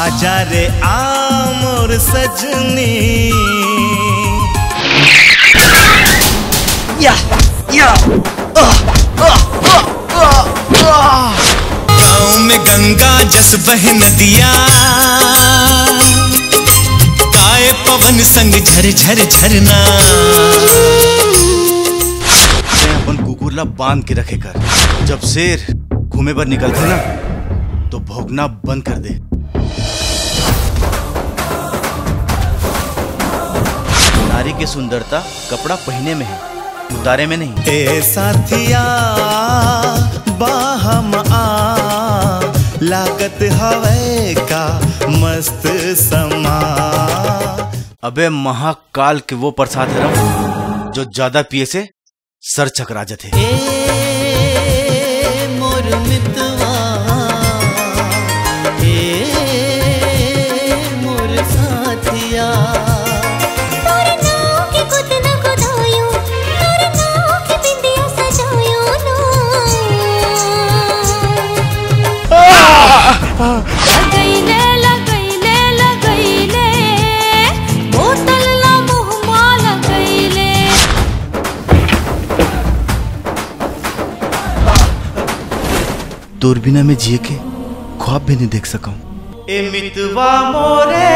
आजा रे आमोर सजनी। या गाँव में गंगा जस बह नदिया, गाए पवन संग झर झर झरना। अपन कुकुरला बांध के रखे कर, जब शेर घूमे पर निकलते ना तो भौंकना बंद कर दे। नारी की सुंदरता कपड़ा पहने में है, उतारे में नहीं। ए साथिया बाहम आ, लागत हवे का मस्त समा। अबे महाकाल के वो प्रसाद है जो ज्यादा पिए से सर चकरा जाते। मोर मितवा, मोर साथिया। दूरबीना में जिए के ख्वाब भी नहीं देख सका। ए मितवा मोरे